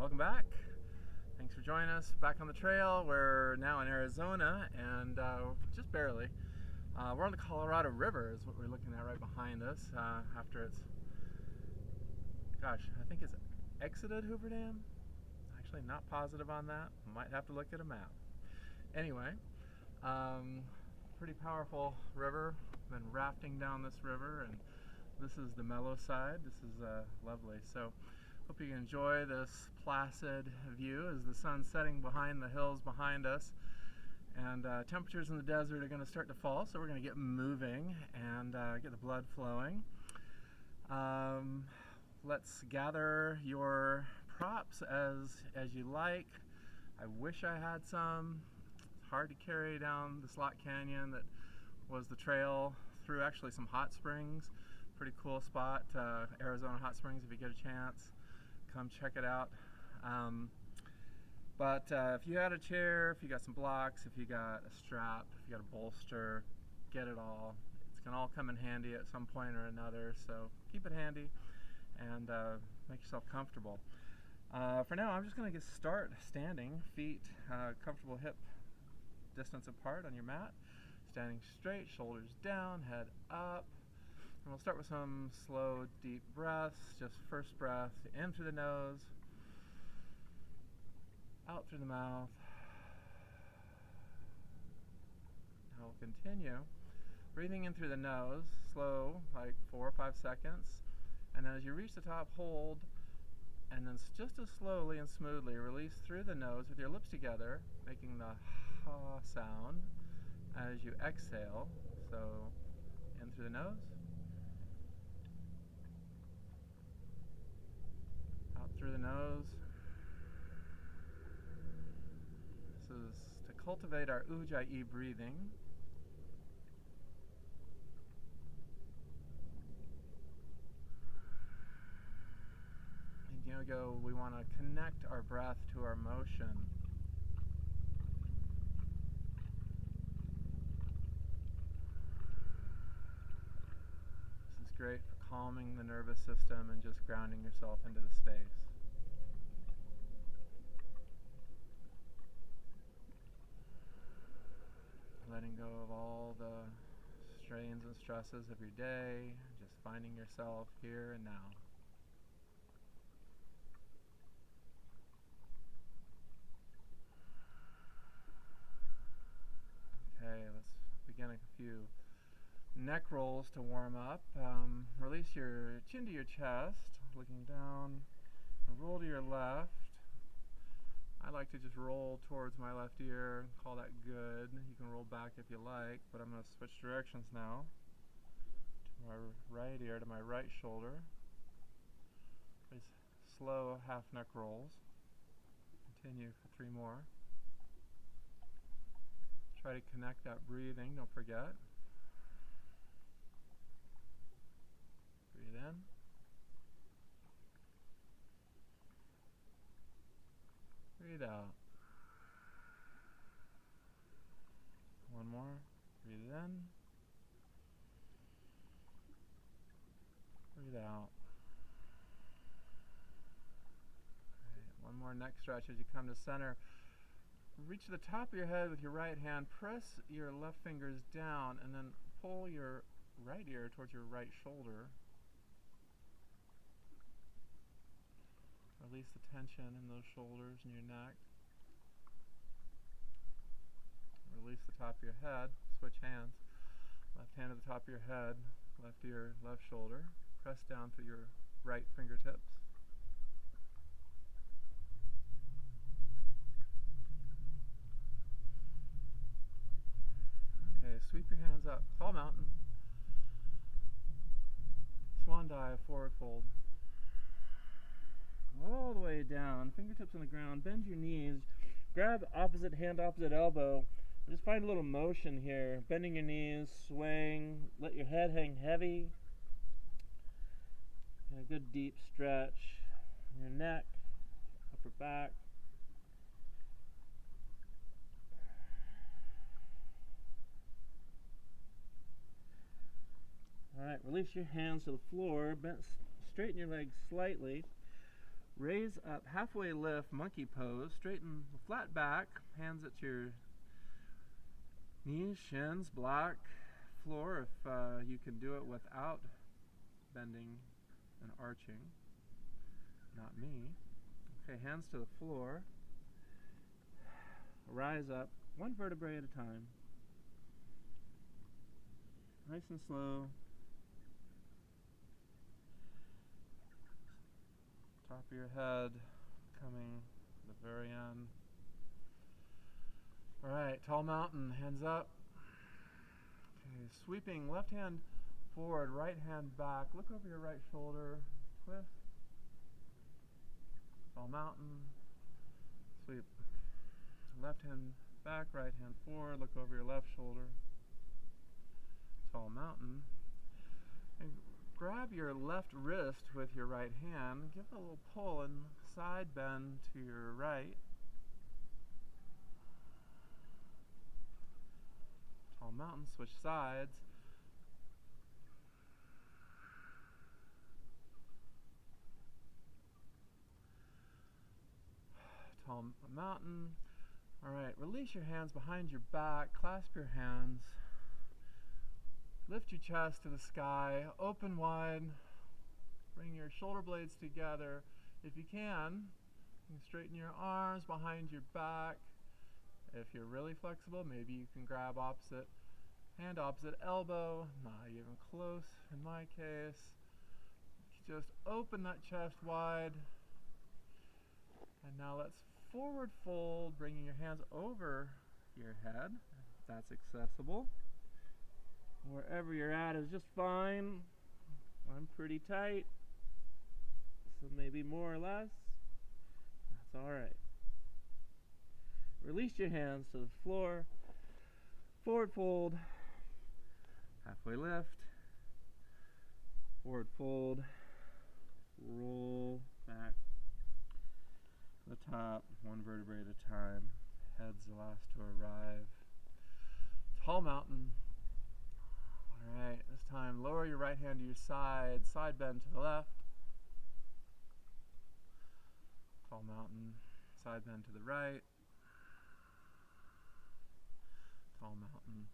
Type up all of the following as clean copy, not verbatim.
welcome back. Thanks for joining us back on the trail. We're now in Arizona, and just barely. We're on the Colorado River is what we're looking at right behind us after it's, gosh, I think it's exited Hoover Dam. Actually not positive on that. Might have to look at a map. Anyway, pretty powerful river. Been rafting down this river, and this is the mellow side. This is lovely. So hope you enjoy this placid view as the sun's setting behind the hills behind us, and temperatures in the desert are going to start to fall, so we're going to get moving and get the blood flowing. Let's gather your props as you like. I wish I had some. It's hard to carry down the slot canyon that was the trail through actually some hot springs. Pretty cool spot, Arizona Hot Springs. If you get a chance, come check it out. But if you had a chair, if you got some blocks, if you got a strap, if you got a bolster, get it all. It's gonna all come in handy at some point or another, so keep it handy and make yourself comfortable. For now, I'm just gonna start standing, feet comfortable hip distance apart on your mat, standing straight, shoulders down, head up. And we'll start with some slow, deep breaths. Just first breath in through the nose, out through the mouth. Now we'll continue breathing in through the nose, slow, like 4 or 5 seconds. And then as you reach the top, hold. And then just as slowly and smoothly release through the nose with your lips together, making the ha sound as you exhale. So in through the nose, out through the nose. This is to cultivate our Ujjayi breathing. And we want to connect our breath to our motion. This is great for calming the nervous system and just grounding yourself into the space. Letting go of all the strains and stresses of your day, just finding yourself here and now. Okay, let's begin a few neck rolls to warm up. Release your chin to your chest, looking down, and roll to your left. I like to just roll towards my left ear and call that good. You can roll back if you like, but I'm going to switch directions now to my right ear, to my right shoulder. These slow half neck rolls. Continue for 3 more. Try to connect that breathing, don't forget. Breathe in. Breathe out. 1 more. Breathe in. Breathe out. Okay, 1 more neck stretch as you come to center. Reach to the top of your head with your right hand, press your left fingers down, and then pull your right ear towards your right shoulder. Release the tension in those shoulders and your neck. Release the top of your head. Switch hands. Left hand at the top of your head, left ear, left shoulder. Press down through your right fingertips. Okay, sweep your hands up. Tall mountain. Swan dive, forward fold. All the way down, fingertips on the ground, bend your knees, grab opposite hand, opposite elbow. Just find a little motion here, bending your knees, swaying, let your head hang heavy. And a good deep stretch in your neck, upper back. Alright, release your hands to the floor, straighten your legs slightly. Raise up, halfway lift, monkey pose. Straighten the flat back, hands at your knees, shins, block floor if you can do it without bending and arching. Not me. Okay, hands to the floor. Rise up, one vertebrae at a time. Nice and slow. Top of your head coming to the very end. Alright, tall mountain, hands up. Okay, sweeping left hand forward, right hand back. Look over your right shoulder, twist. Tall mountain, sweep. Left hand back, right hand forward, look over your left shoulder. Tall mountain. And grab your left wrist with your right hand, give it a little pull and side bend to your right. Tall mountain, switch sides. Tall mountain. Alright, release your hands behind your back, clasp your hands. Lift your chest to the sky, open wide, bring your shoulder blades together. If you can, straighten your arms behind your back. If you're really flexible, maybe you can grab opposite hand, opposite elbow. Not even close in my case. Just open that chest wide. And now let's forward fold, bringing your hands over your head, if that's accessible. Wherever you're at is just fine. I'm pretty tight, so maybe more or less. That's alright. Release your hands to the floor. Forward fold. Halfway lift. Forward fold. Roll back to the top, one vertebrae at a time. Head's the last to arrive. Tall mountain. Alright, this time lower your right hand to your side, side bend to the left. Tall mountain, side bend to the right. Tall mountain.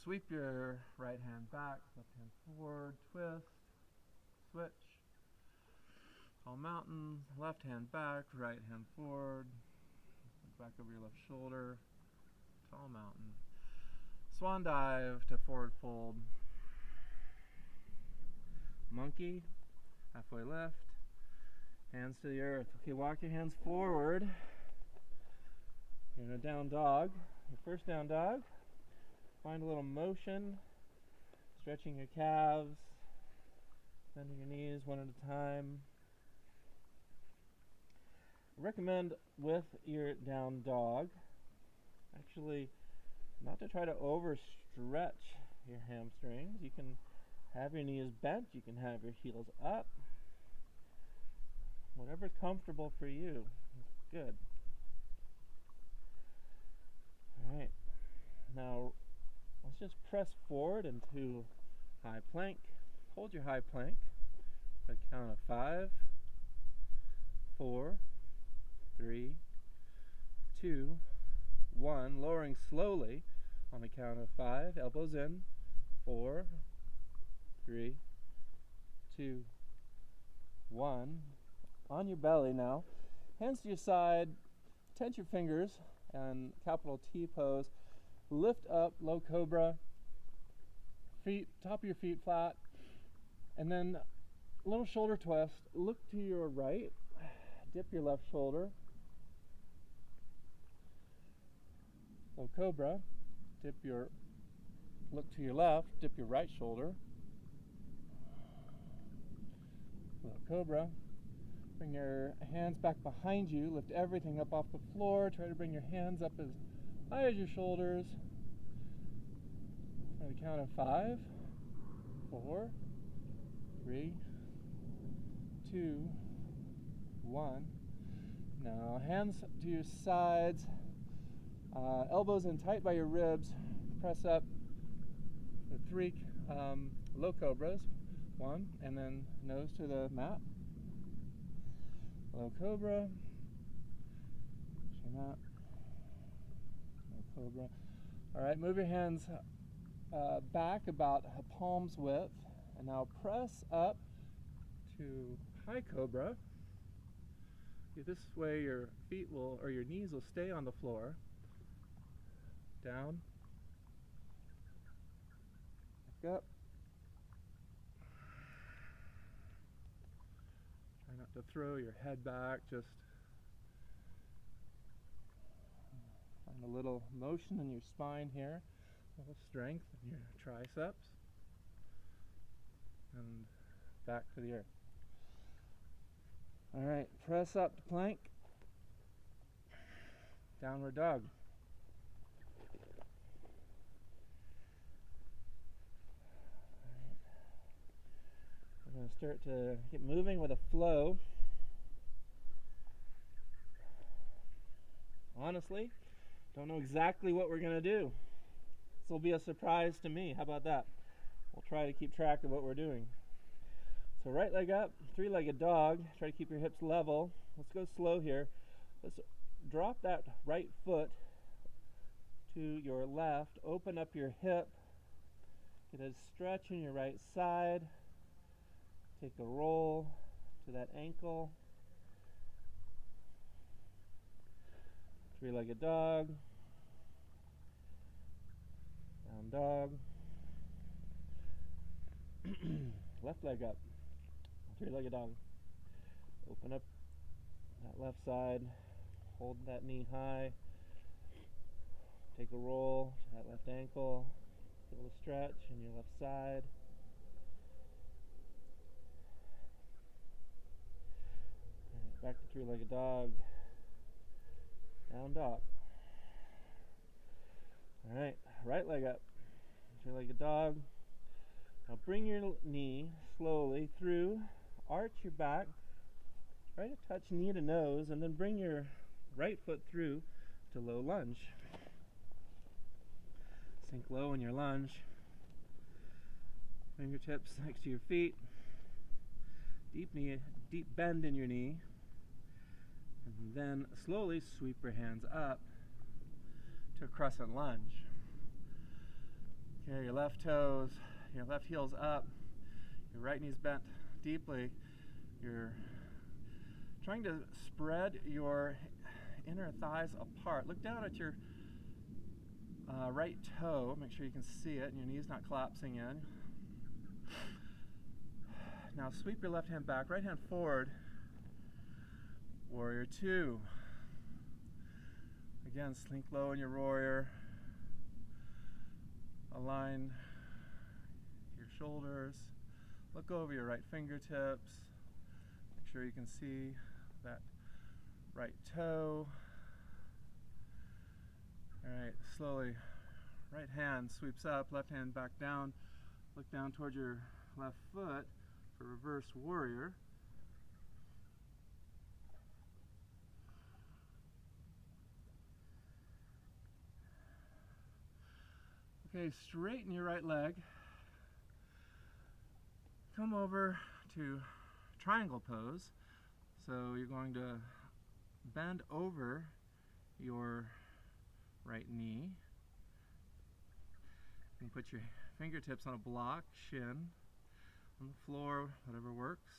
Sweep your right hand back, left hand forward, twist, switch. Tall mountain, left hand back, right hand forward, back over your left shoulder. Tall mountain. Swan dive to forward fold. Monkey, halfway lift, hands to the earth. Okay, walk your hands forward. You're in a down dog. Your first down dog. Find a little motion, stretching your calves, bending your knees one at a time. I recommend with your down dog, actually, not to try to overstretch your hamstrings. You can have your knees bent, you can have your heels up. Whatever's comfortable for you is good. Alright, now let's just press forward into high plank. Hold your high plank at a count of 5, 4, 3, 2, 1. Lowering slowly on the count of 5. Elbows in. 4, 3, 2, 1. On your belly now. Hands to your side. Tense your fingers and capital T pose. Lift up, low cobra. Feet, top of your feet flat. And then a little shoulder twist. Look to your right. Dip your left shoulder. Low cobra. Look to your left. Dip your right shoulder. Low cobra. Bring your hands back behind you. Lift everything up off the floor. Try to bring your hands up as high as your shoulders. On the count of 5, 4, 3, 2, 1. Now hands to your sides. Elbows in tight by your ribs. Press up for 3 low cobras. 1, and then nose to the mat. Low cobra. Chin up. Low cobra. Alright, move your hands back about a palm's width. And now press up to high cobra. This way your feet will, or your knees will stay on the floor. Down. Back up. Try not to throw your head back, just find a little motion in your spine here, a little strength in your triceps, and back to the earth. Alright, press up to plank, downward dog. We're going to start to get moving with a flow. Honestly, don't know exactly what we're going to do. This will be a surprise to me. How about that? We'll try to keep track of what we're doing. So right leg up, three-legged dog. Try to keep your hips level. Let's go slow here. Let's drop that right foot to your left. Open up your hip. Get a stretch in your right side. Take a roll to that ankle. Three-legged dog. Down dog. Left leg up. Three-legged dog. Open up that left side. Hold that knee high. Take a roll to that left ankle. Feel a stretch in your left side. Back to three-legged dog. Down dog. Alright, right leg up. Three-legged dog. Now bring your knee slowly through. Arch your back. Try to touch knee to nose, and then bring your right foot through to low lunge. Sink low in your lunge. Fingertips next to your feet. Deep bend in your knee. And then slowly sweep your hands up to a crescent lunge. Okay, your left toes, your left heel's up, your right knee's bent deeply. You're trying to spread your inner thighs apart. Look down at your right toe, make sure you can see it and your knee's not collapsing in. Now sweep your left hand back, right hand forward. Warrior two. Again, sink low in your warrior. Align your shoulders. Look over your right fingertips. Make sure you can see that right toe. Alright, slowly. Right hand sweeps up, left hand back down. Look down towards your left foot for reverse warrior. Okay, straighten your right leg. Come over to triangle pose. So you're going to bend over your right knee. You can put your fingertips on a block, shin, on the floor, whatever works.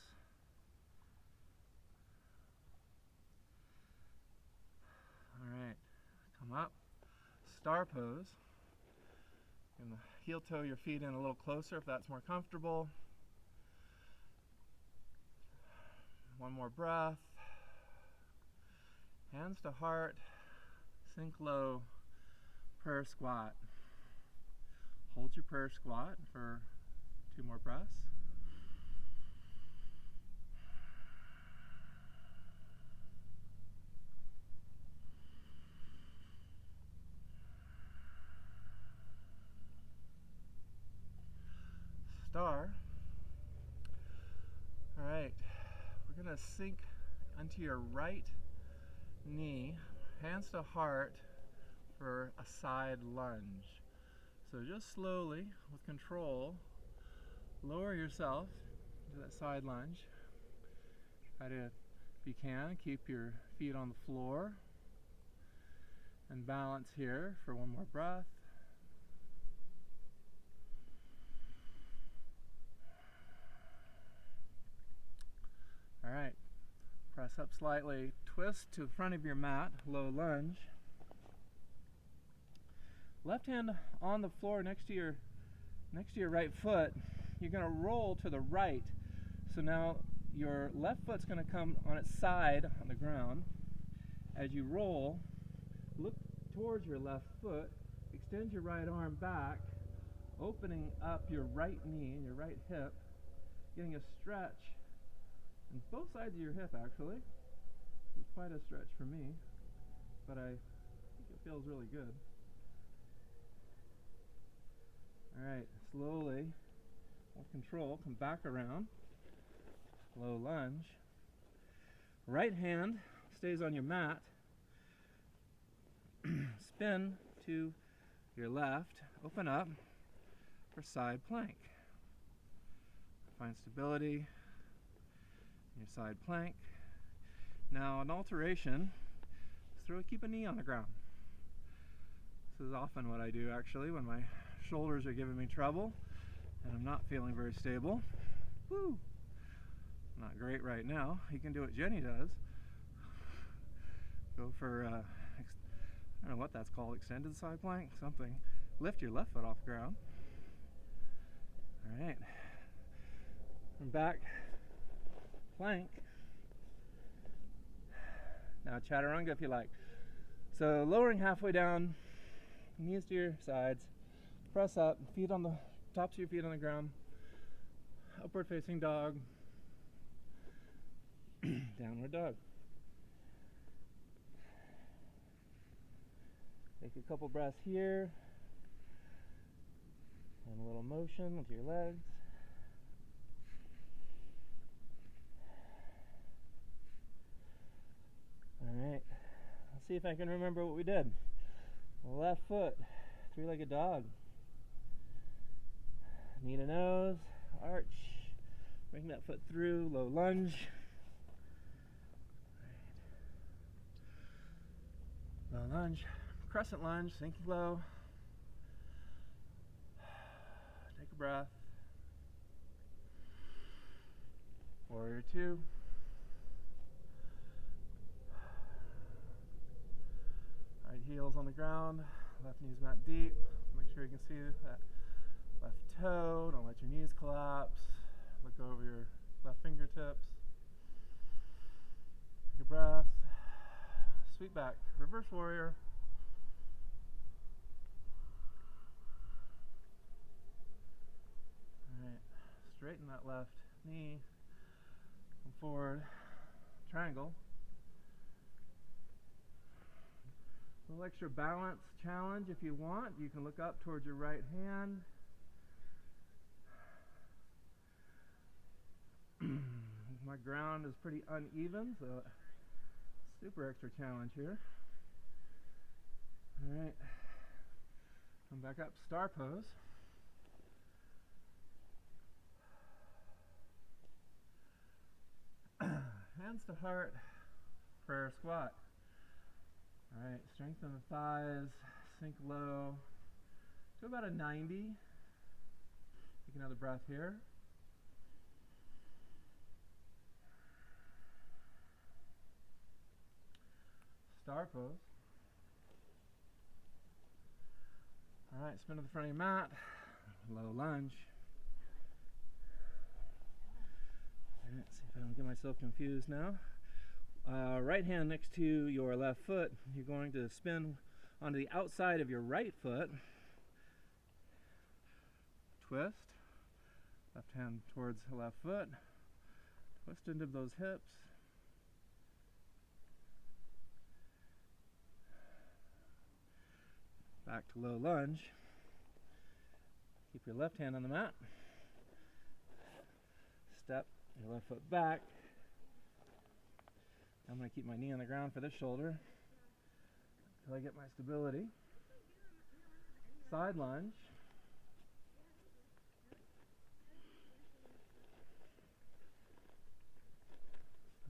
Alright, come up, star pose. And heel toe your feet in a little closer if that's more comfortable. One more breath. Hands to heart. Sink low. Prayer squat. Hold your prayer squat for 2 more breaths. Star. Alright, we're going to sink onto your right knee, hands to heart for a side lunge. So just slowly, with control, lower yourself into that side lunge. Try to If you can, keep your feet on the floor and balance here for one more breath. All right, press up slightly, twist to the front of your mat, low lunge. Left hand on the floor next to your right foot. You're going to roll to the right. So now your left foot's going to come on its side on the ground. As you roll, look towards your left foot, extend your right arm back, opening up your right knee and your right hip, getting a stretch on both sides of your hip actually. It's quite a stretch for me, but I think it feels really good. Alright, slowly, with control, come back around, low lunge. Right hand stays on your mat, spin to your left, open up for side plank. Find stability in your side plank. Now an alteration, keep a knee on the ground. This is often what I do actually when my shoulders are giving me trouble and I'm not feeling very stable. Woo! Not great right now. You can do what Jenny does. Go for, I don't know what that's called, extended side plank, something. Lift your left foot off the ground. Alright. From back, plank. Now chaturanga if you like. So lowering halfway down, knees to your sides, press up, feet on the tops of your feet on the ground, upward facing dog, downward dog. Take a couple breaths here, and a little motion with your legs. Alright, let's see if I can remember what we did. Left foot, three-legged dog. Knee to nose, arch, bring that foot through, low lunge. Low lunge, crescent lunge, sinking low. Take a breath. Warrior two. Right heels on the ground, left knee's mat deep. Make sure you can see that left toe, don't let your knees collapse. Look over your left fingertips. Take a breath. Sweep back, reverse warrior. Alright, straighten that left knee. Come forward, triangle. A little extra balance challenge if you want. You can look up towards your right hand. My ground is pretty uneven, so super extra challenge here. Alright, come back up, star pose. Hands to heart, prayer squat. Alright, strengthen the thighs, sink low to about a 90. Take another breath here. Star pose. Alright, spin to the front of your mat, low lunge. Alright, see if I don't get myself confused now. Right hand next to your left foot, you're going to spin onto the outside of your right foot. Twist. Left hand towards the left foot. Twist into those hips. Back to low lunge. Keep your left hand on the mat. Step your left foot back. I'm going to keep my knee on the ground for this shoulder until I get my stability. Side lunge.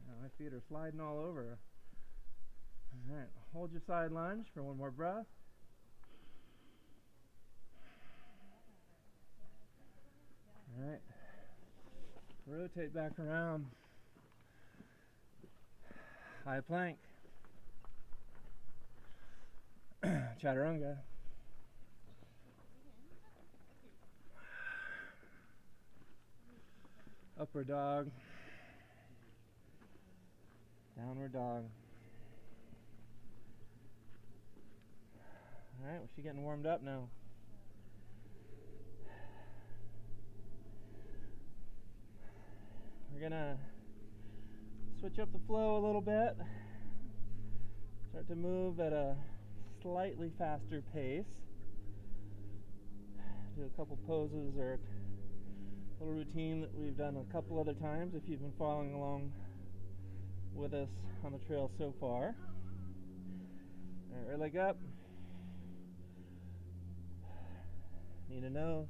Now I feet are sliding all over. Alright, hold your side lunge for one more breath. Alright, rotate back around. High plank. Chaturanga. Upward dog. Downward dog. Alright, well, she's getting warmed up now. We're gonna switch up the flow a little bit. Start to move at a slightly faster pace. Do a couple poses or a little routine that we've done a couple other times if you've been following along with us on the trail so far. Alright, right leg up. Knee to nose.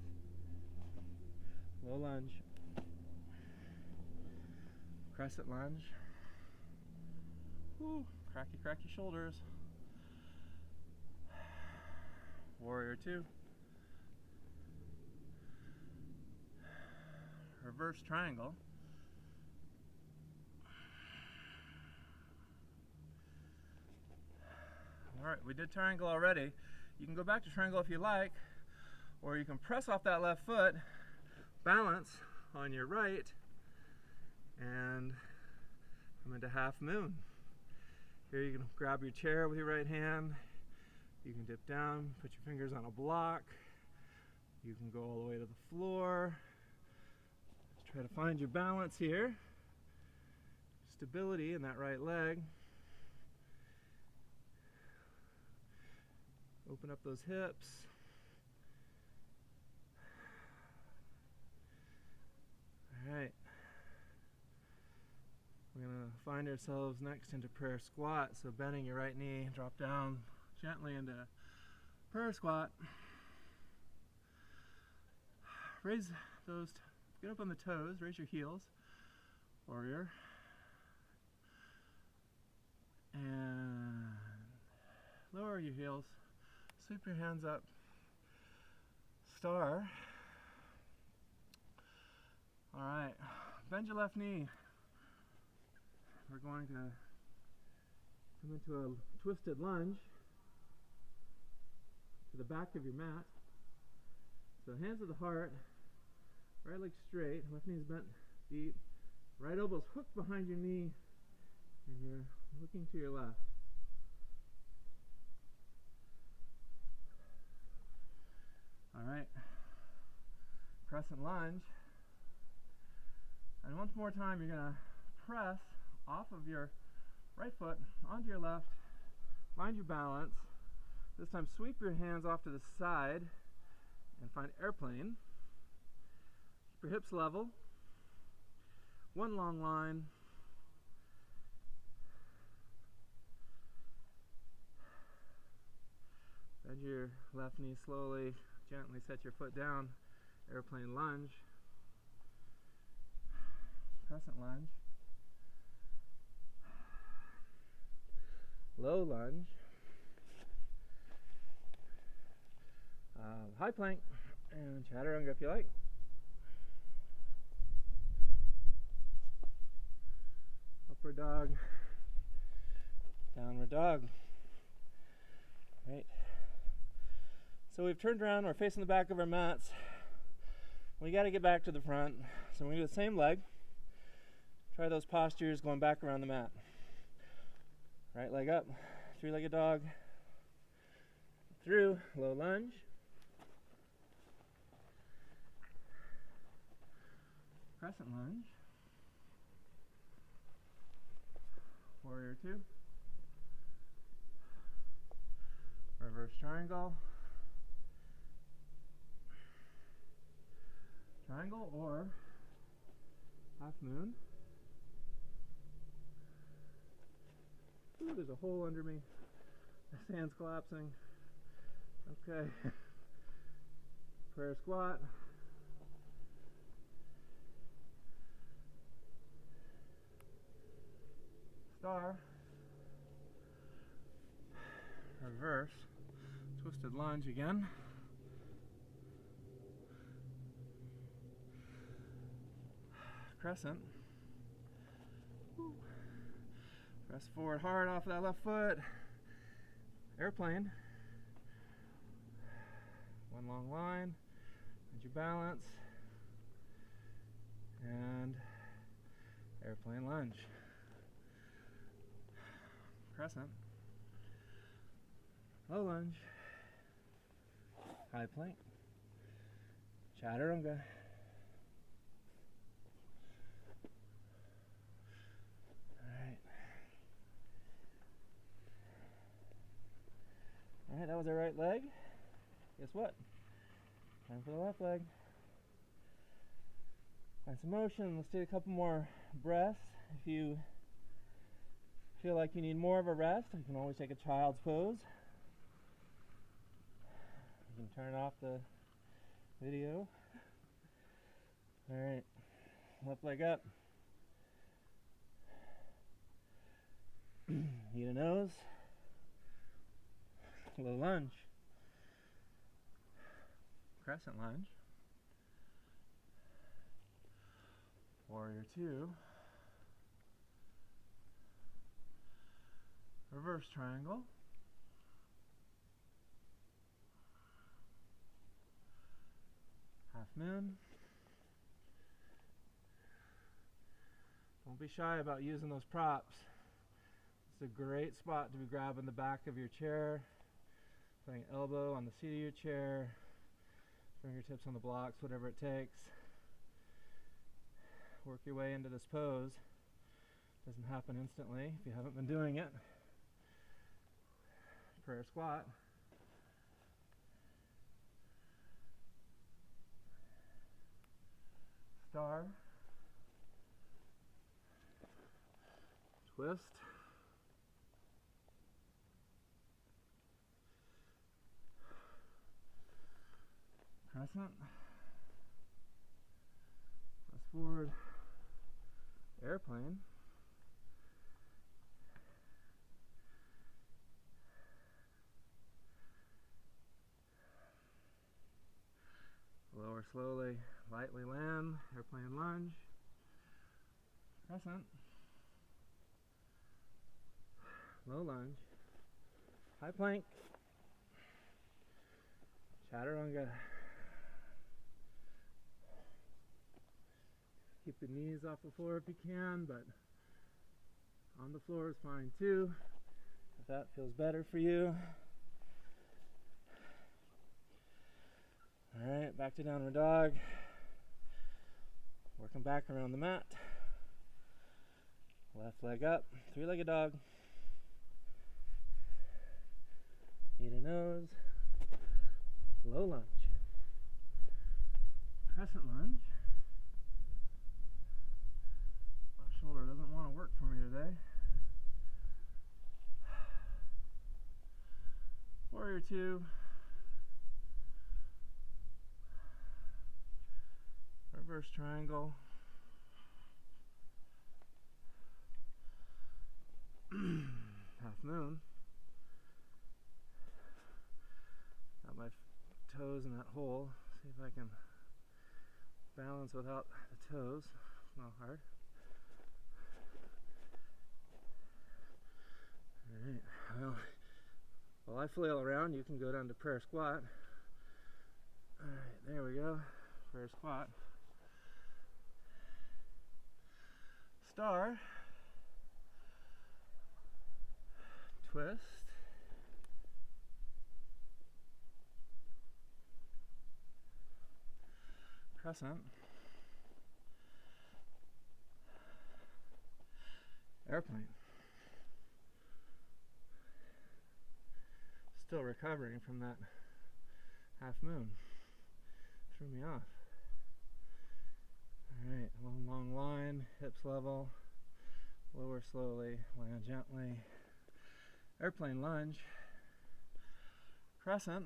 Low lunge. Crescent lunge. Woo, crack your shoulders. Warrior 2. Reverse triangle. Alright, we did triangle already. You can go back to triangle if you like, or you can press off that left foot, balance on your right, and come into half moon. Here you can grab your chair with your right hand. You can dip down, put your fingers on a block. You can go all the way to the floor. Just try to find your balance here. Stability in that right leg. Open up those hips. Alright. We're going to find ourselves next into prayer squat. So bending your right knee, drop down gently into prayer squat. Raise those, get up on the toes, raise your heels, warrior. And lower your heels, sweep your hands up, star. Alright, bend your left knee. We're going to come into a twisted lunge to the back of your mat. So hands to the heart, right leg straight, left knee is bent deep, right elbow's hooked behind your knee, and you're looking to your left. Alright, crescent lunge. And once more time, you're going to press off of your right foot onto your left, find your balance. This time sweep your hands off to the side and find airplane. Keep your hips level. One long line. Bend your left knee slowly, gently set your foot down. Airplane lunge. Crescent lunge. Low lunge. High plank and chaturanga if you like. Upward dog. Downward dog. Right. So we've turned around, we're facing the back of our mats. We got to get back to the front. So we're going to do the same leg. Try those postures going back around the mat. Right leg up, three-legged dog. Through, low lunge. Crescent lunge. Warrior 2. Reverse triangle. Triangle or half moon. Ooh, there's a hole under me. The sand's collapsing. Okay. Prayer squat. Star, reverse, twisted lunge again, crescent, press forward hard off that left foot, airplane, one long line, and your balance, and airplane lunge, crescent, low lunge, high plank, chaturanga. Alright, that was our right leg. Guess what? Time for the left leg. Find some motion. Let's take a couple more breaths. If you feel like you need more of a rest, you can always take a child's pose. You can turn off the video. Alright, left leg up. Knee to nose. Low lunge. Crescent lunge. Warrior 2. Reverse triangle. Half moon. Don't be shy about using those props. It's a great spot to be grabbing the back of your chair, putting elbow on the seat of your chair, fingertips on the blocks, whatever it takes. Work your way into this pose. Doesn't happen instantly if you haven't been doing it. Prayer squat. Star. Twist. Crescent. Press forward. Airplane. Lower slowly, lightly land. Airplane lunge. Crescent. Low lunge. High plank. Chaturanga. Keep the knees off the floor if you can, but on the floor is fine too, if that feels better for you. Alright, back to downward dog. Working back around the mat. Left leg up, three-legged dog. Knee to nose. Low lunge. Crescent lunge. Left shoulder doesn't want to work for me today. Warrior 2. Reverse triangle. Half moon. Got my toes in that hole. See if I can balance without the toes. It's not hard. Alright, well, while I flail around, you can go down to prayer squat. Alright, there we go. Prayer squat. Star. Twist. Crescent. Airplane. Still recovering from that half moon. Threw me off. Alright, long line, hips level, lower slowly, land gently. Airplane lunge. Crescent.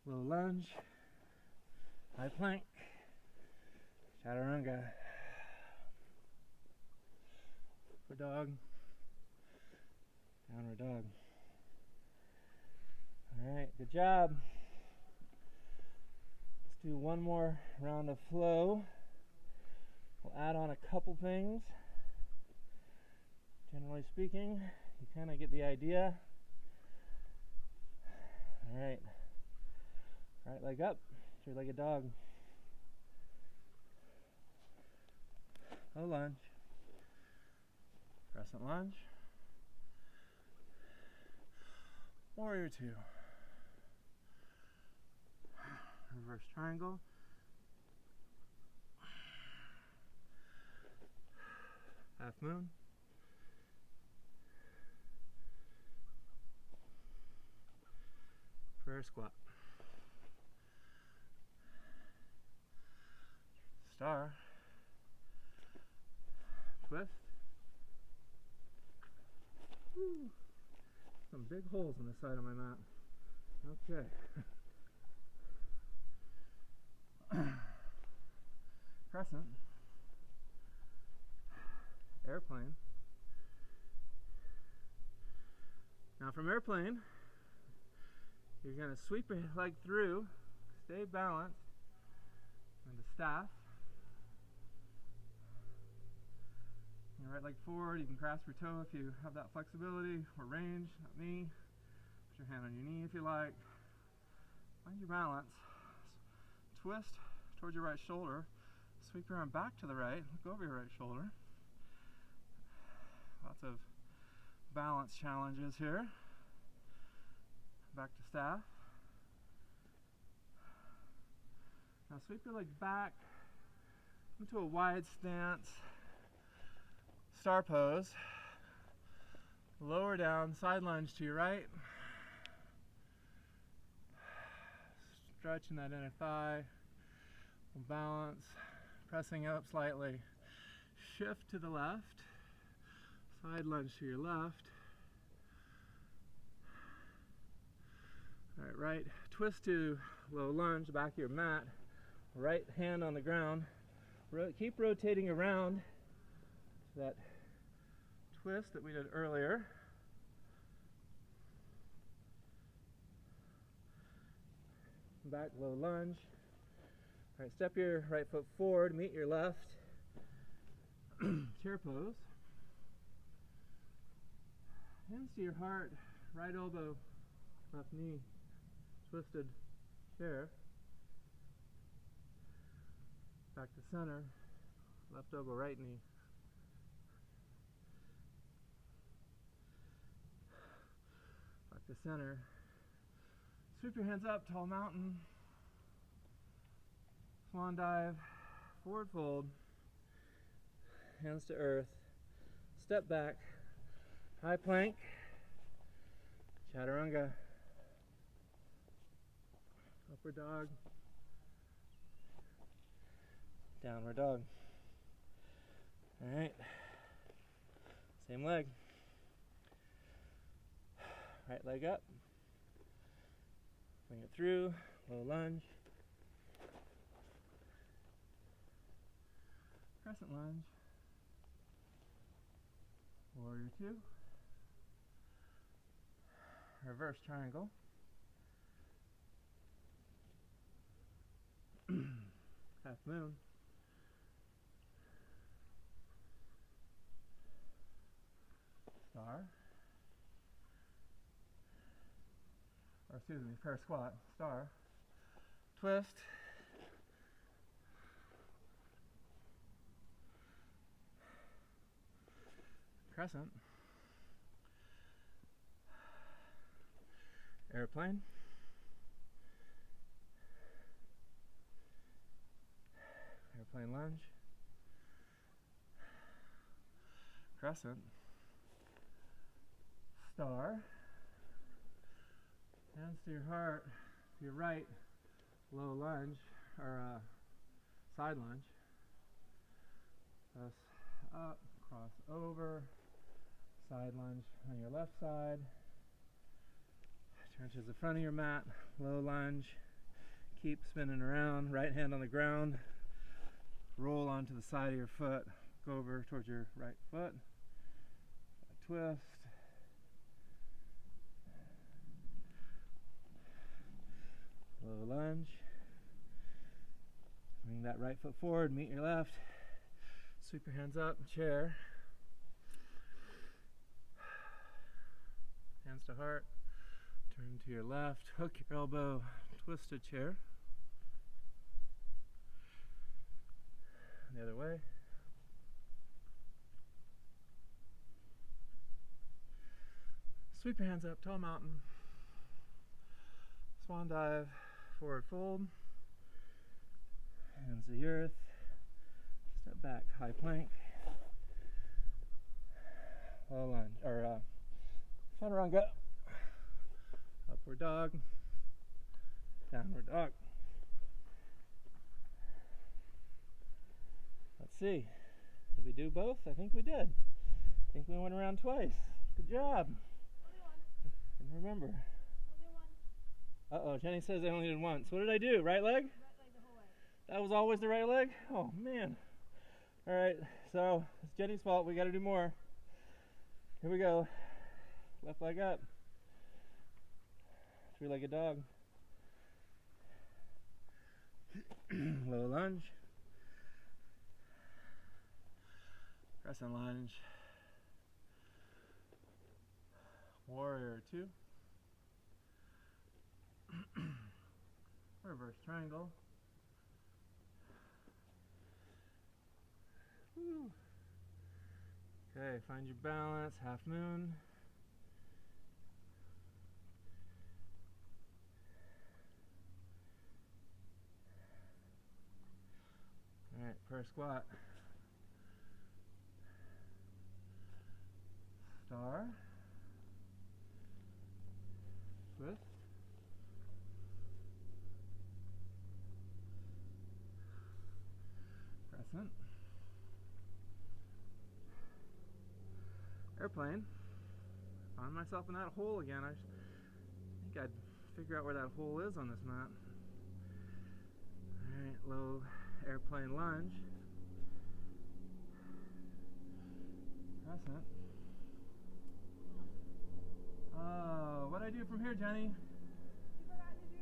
Low lunge. High plank. Chaturanga. dog, downward dog. Alright, good job. Let's do one more round of flow. We'll add on a couple things. Generally speaking, you kind of get the idea. Alright, right leg up, three-legged dog. Low lunge, crescent lunge, warrior two, reverse triangle, half moon, prayer squat, star, twist. Woo. Some big holes in the side of my mat. Okay. Crescent, airplane. Now from airplane, you're going to sweep your leg through, stay balanced, into staff. Your right leg forward, you can grasp your toe if you have that flexibility or range, not me. Put your hand on your knee if you like. Find your balance. Twist towards your right shoulder. Sweep your arm back to the right, look over your right shoulder. Lots of balance challenges here. Back to staff. Now sweep your legs back into a wide stance. Star pose. Lower down, side lunge to your right. Stretching that inner thigh. Balance. Pressing up slightly. Shift to the left. Side lunge to your left. Alright, right. Twist to low lunge, back of your mat. Right hand on the ground. Keep rotating around that twist that we did earlier. Back, low lunge. All right, step your right foot forward, meet your left. Chair pose. Hands to your heart, right elbow, left knee, twisted chair. Back to center, left elbow, right knee. Back to center. Sweep your hands up, tall mountain. Swan dive, forward fold. Hands to earth. Step back. High plank. Chaturanga. Upward dog. Downward dog. Alright. Same leg. Right leg up. Bring it through. Low lunge. Crescent lunge. Warrior two. Reverse triangle. Half moon. Star. Or excuse me, prayer squat. Star. Twist. Crescent. Airplane. Airplane lunge. Crescent. Star. Hands to your heart, to your right, low lunge, or side lunge. Press up, cross over, side lunge on your left side. Turn to the front of your mat, low lunge. Keep spinning around, right hand on the ground. Roll onto the side of your foot, go over towards your right foot. twist. Low lunge. Bring that right foot forward, meet your left. Sweep your hands up, chair. Hands to heart. Turn to your left, hook your elbow, twisted chair. The other way. Sweep your hands up, tall mountain. Swan dive, forward fold. Hands to the earth. Step back, high plank. Low lunge, or chaturanga. Upward dog. Downward dog. Let's see. Did we do both? I think we did. I think we went around twice. Good job. Only one. Didn't remember. Only one. Uh-oh, Jenny says I only did once. What did I do? Right leg? Right leg the whole way. That was always the right leg? Oh, man. All right, so it's Jenny's fault. We got to do more. Here we go. Left leg up. Three-legged dog. Low lunge. Crescent lunge. Warrior 2. Reverse triangle. Woo. Okay, find your balance, half moon. Alright, prayer squat. Star. Twist. Crescent. Airplane. Found myself in that hole again. I think I'd figure out where that hole is on this map. Alright, low airplane lunge. Crescent. Oh, what'd I do from here, Jenny? You forgot to do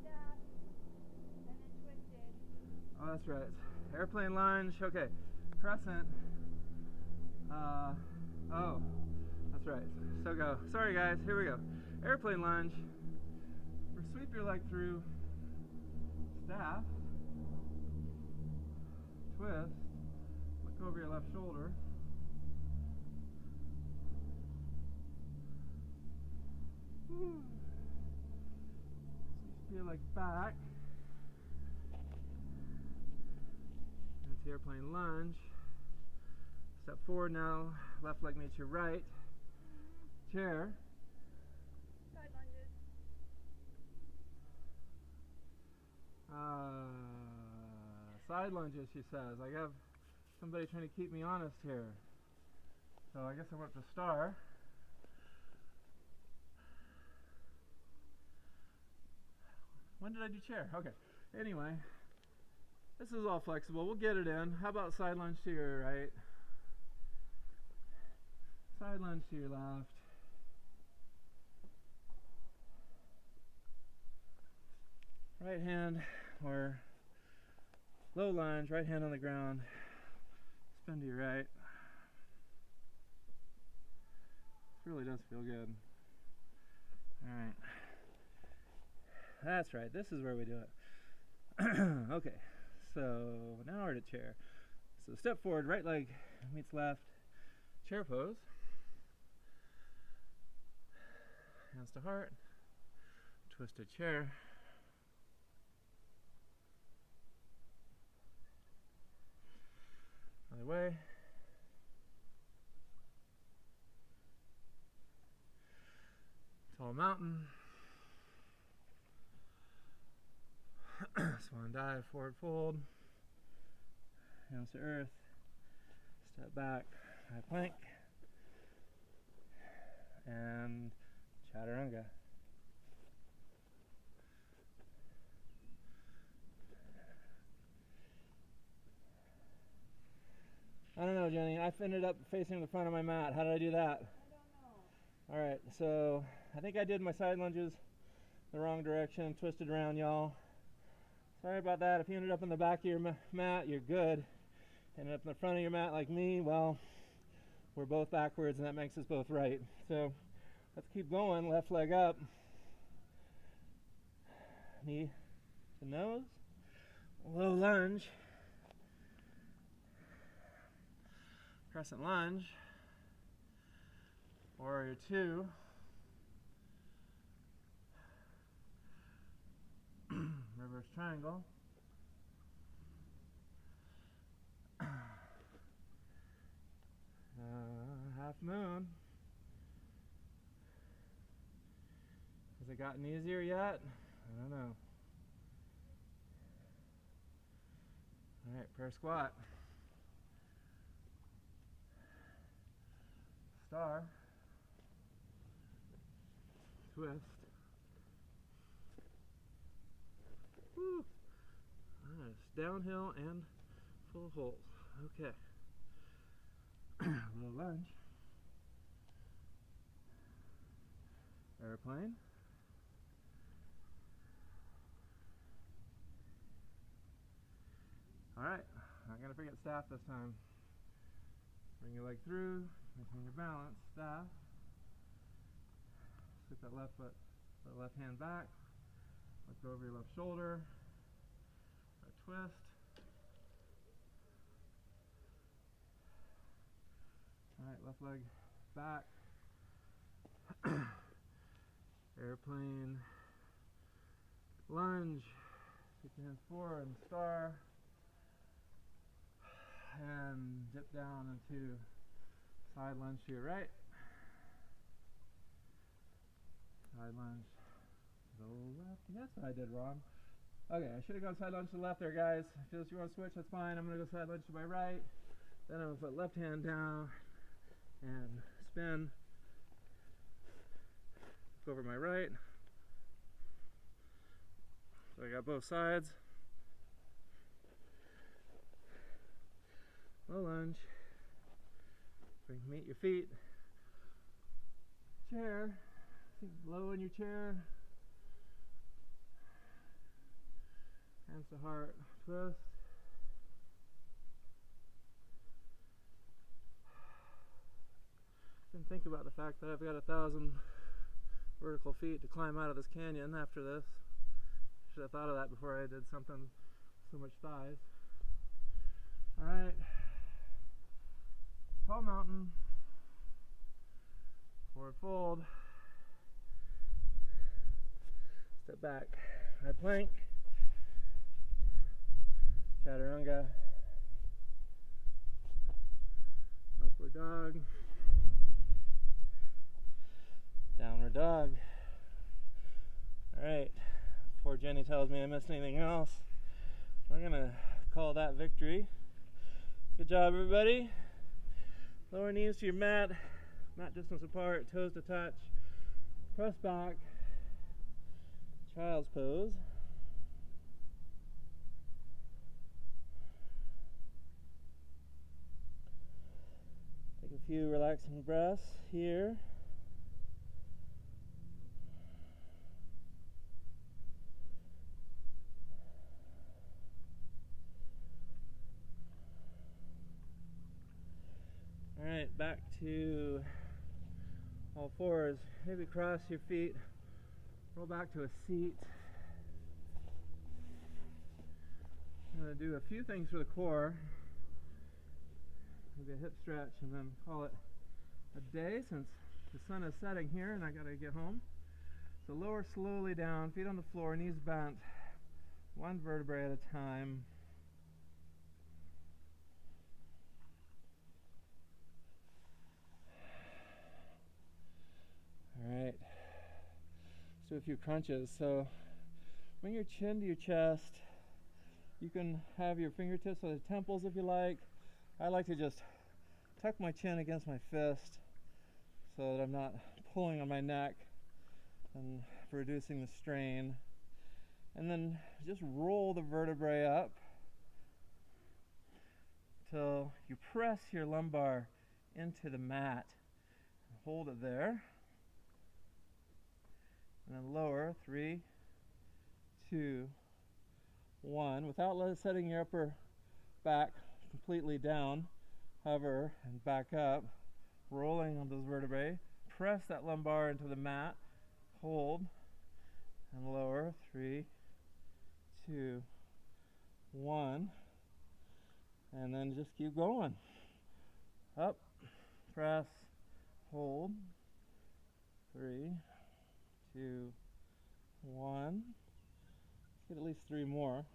staff and then twisted. Oh, that's right. Airplane lunge. Okay. Crescent. Oh, that's right. So go. Sorry, guys. Here we go. Airplane lunge. Sweep your leg through. Staff. Twist. Look over your left shoulder. Woo. Sweep your leg back. Into airplane lunge. Step forward now. Left leg meets your right. Chair. Side lunges. Side lunges, she says. I have somebody trying to keep me honest here. So I guess I went to star. When did I do chair? Okay. Anyway, this is all flexible. We'll get it in. How about side lunge to your right? Side lunge to your left. Right hand or low lunge, right hand on the ground. Spin to your right. This really does feel good. Alright. That's right, this is where we do it. Okay, so now we're to chair. So step forward, right leg meets left. Chair pose. Hands to heart. Twisted chair. Other way. Tall mountain. Swan dive, forward fold. Hands to earth. Step back, high plank. And chaturanga. I don't know, Jenny. I ended up facing the front of my mat. How did I do that? I don't know. Alright, so I think I did my side lunges the wrong direction, twisted around, y'all. Sorry about that. If you ended up in the back of your mat, you're good. Ended up in the front of your mat like me, well, we're both backwards and that makes us both right. So let's keep going. Left leg up. Knee to nose. Low lunge. Crescent lunge. Warrior 2. Reverse triangle. Half moon. Has it gotten easier yet? I don't know. Alright, prayer squat. Star. Twist. Woo. Nice. Downhill and full of holes. Okay. Low lunge. Airplane. Alright, not gonna forget staff this time. Bring your leg through, maintain your balance, staff. Scoot that left foot, the left hand back. Look over your left shoulder. A twist. Alright, left leg back. Airplane. Lunge. Keep your hands forward and star. And dip down into side lunge to your right. Side lunge to the left. That's what I did wrong. Okay, I should have gone side lunge to the left there, guys. If you want to switch, that's fine. I'm going to go side lunge to my right. Then I'm going to put left hand down and spin. Go over my right. So I got both sides. Low lunge. Meet your feet. Chair. Sink low in your chair. Hands to heart. Twist. Didn't think about the fact that I've got 1,000 vertical feet to climb out of this canyon after this. Should have thought of that before I did something so much thighs. Alright. Tall mountain. Forward fold. Step back. High plank. Chaturanga. Upward dog. Downward dog. Alright. Before Jenny tells me I missed anything else, we're gonna call that victory. Good job, everybody. Lower knees to your mat, mat distance apart, toes to touch. Press back, child's pose. Take a few relaxing breaths here. Alright, back to all fours. Maybe cross your feet, roll back to a seat. I'm going to do a few things for the core. Maybe a hip stretch and then call it a day since the sun is setting here and I got to get home. So lower slowly down, feet on the floor, knees bent, one vertebrae at a time. Alright, let's do a few crunches. So bring your chin to your chest. You can have your fingertips on the temples if you like. I like to just tuck my chin against my fist so that I'm not pulling on my neck and reducing the strain. And then just roll the vertebrae up. until you press your lumbar into the mat. Hold it there. And then lower. 3, 2, 1. Without setting your upper back completely down, hover and back up, rolling on those vertebrae. Press that lumbar into the mat. Hold and lower. 3, 2, 1. And then just keep going. Up, press, hold. 3, 2, 1. Get at least 3 more.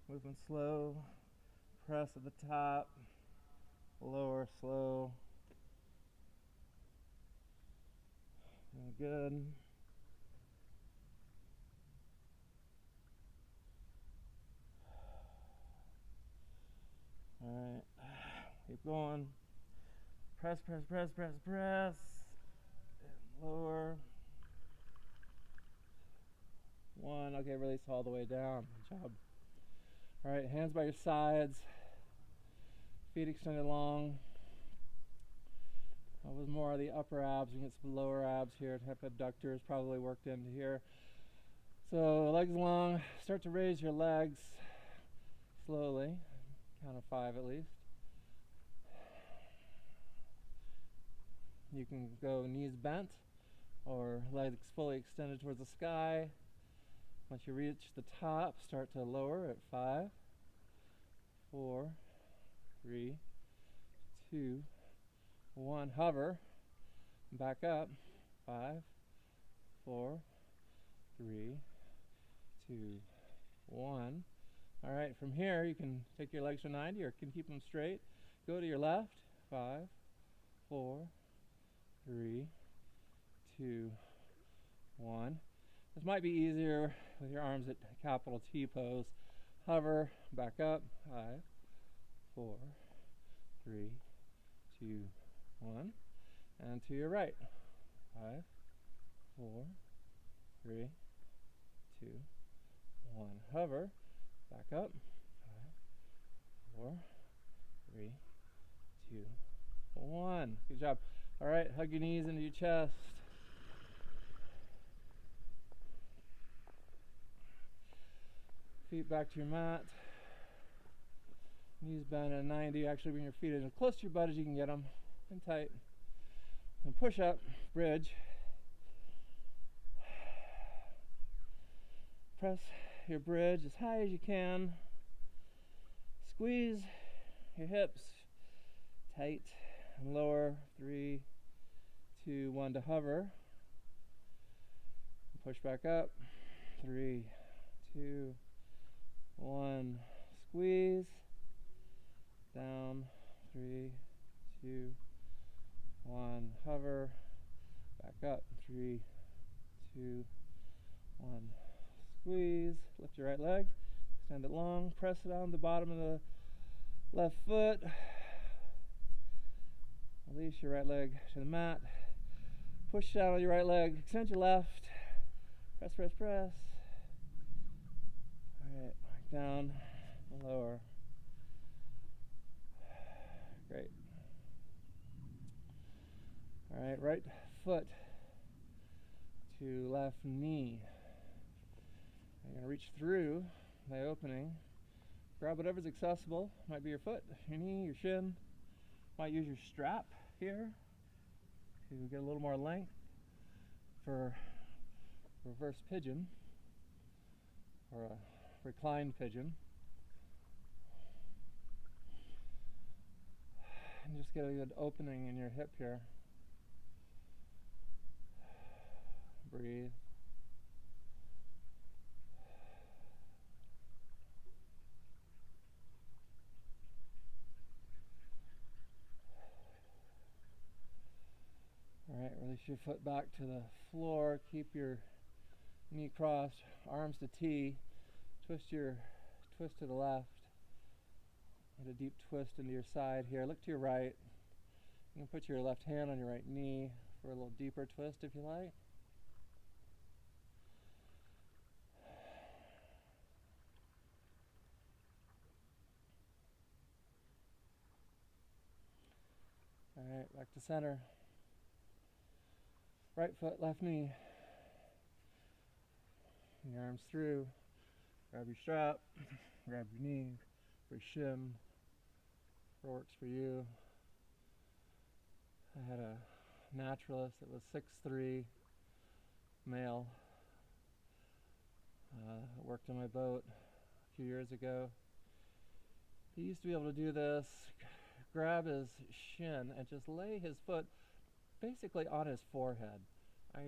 Moving slow. Press at the top. Lower, slow. Good. Alright. Keep going. Press, press, press, press, press. And lower. 1. Okay, release all the way down. Good job. Alright, hands by your sides. Feet extended long. With more of the upper abs, you can get some lower abs here. Hip abductors probably worked into here. So legs long. Start to raise your legs slowly. Count of 5 at least. You can go knees bent or legs fully extended towards the sky. Once you reach the top, start to lower at 5, 4, 3, 2, 1. Hover. Back up. 5, 4, 3, 2, 1. Alright, from here you can take your legs to 90 or can keep them straight. Go to your left. 5, 4, 3, 2, 1. This might be easier with your arms at capital T pose. Hover, back up. 5, 4, 3, 2, 1. And to your right. 5, 4, 3, 2, 1. Hover, back up. 5, 4, 3, 2, 1. Good job. All right, hug your knees into your chest. Feet back to your mat. Knees bent at 90. Actually bring your feet as close to your butt as you can get them. And tight. And push up, bridge. Press your bridge as high as you can. Squeeze your hips tight and lower. 3, 2, 1 to hover. Push back up. 3, 2, 1. Squeeze. Down. 3, 2, 1. Hover. Back up. 3, 2, 1. Squeeze. Lift your right leg. Extend it long. Press it on the bottom of the left foot. Release your right leg to the mat. Push down on your right leg. Extend your left. Press, press, press. Alright, back down. Lower. Great. Alright, right foot to left knee. You're going to reach through the opening. Grab whatever's accessible. Might be your foot, your knee, your shin. Might use your strap here to get a little more length for reverse pigeon or a reclined pigeon. And just get a good opening in your hip here. Breathe. Alright, release your foot back to the floor. Keep your knee crossed, arms to T. Twist to the left. Get a deep twist into your side here. Look to your right. You can put your left hand on your right knee for a little deeper twist if you like. Alright, back to center. Right foot, left knee. Your arms through. Grab your strap. Grab your knee. For shim. What works for you. I had a naturalist that was 6'3", male. Worked on my boat a few years ago. He used to be able to do this, grab his shin and just lay his foot basically on his forehead. I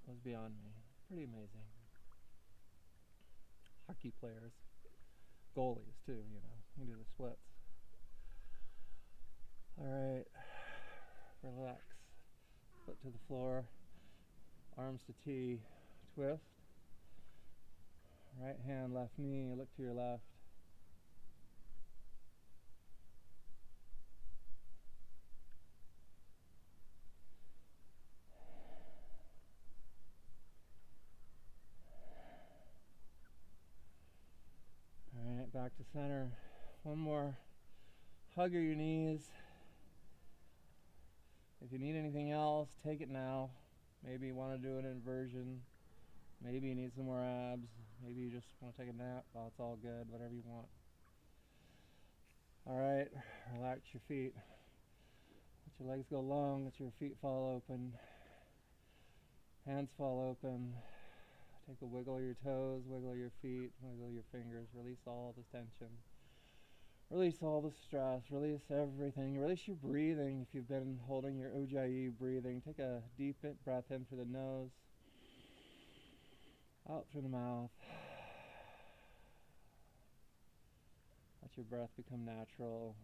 was beyond me. Pretty amazing. Hockey players, goalies too, you know, you can do the splits. Alright, relax. Foot to the floor, arms to T, twist. Right hand, left knee, look to your left. Alright, back to center. One more. Hug your knees. If you need anything else, take it now. Maybe you want to do an inversion. Maybe you need some more abs. Maybe you just want to take a nap. Well, it's all good, whatever you want. Alright, relax your feet. Let your legs go long, let your feet fall open. Hands fall open. Take a wiggle of your toes, wiggle your feet, wiggle your fingers. Release all this tension. Release all the stress. Release everything. Release your breathing if you've been holding your Ujjayi breathing. Take a deep breath in through the nose. Out through the mouth. Let your breath become natural.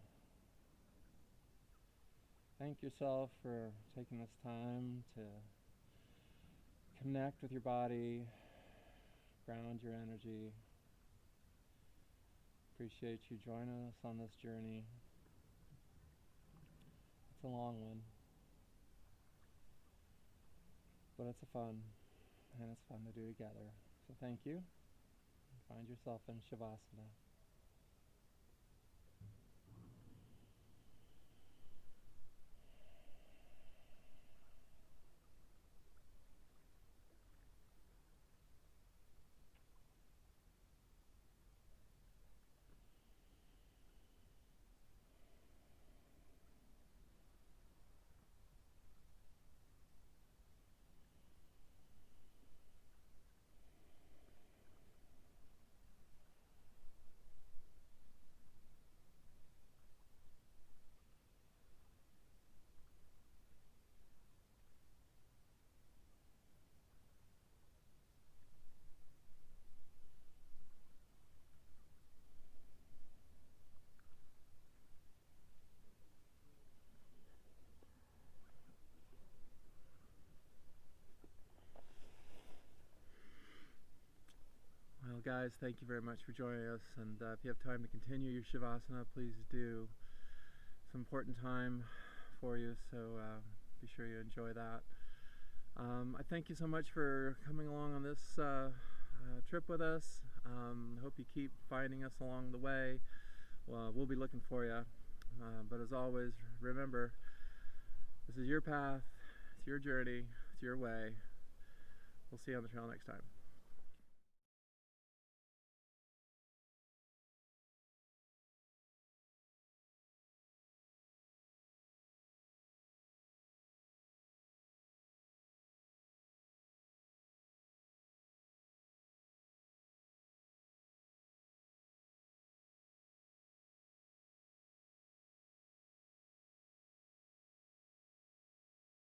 Thank yourself for taking this time to connect with your body, ground your energy. Appreciate you joining us on this journey. It's a long one, but it's fun, and it's fun to do together. So thank you. Find yourself in Shavasana. Well, guys, thank you very much for joining us, and if you have time to continue your Shavasana, please do. It's an important time for you, so be sure you enjoy that. I thank you so much for coming along on this trip with us. Hope you keep finding us along the way. Well, we'll be looking for you. But as always, remember, this is your path, it's your journey, it's your way. We'll see you on the trail next time.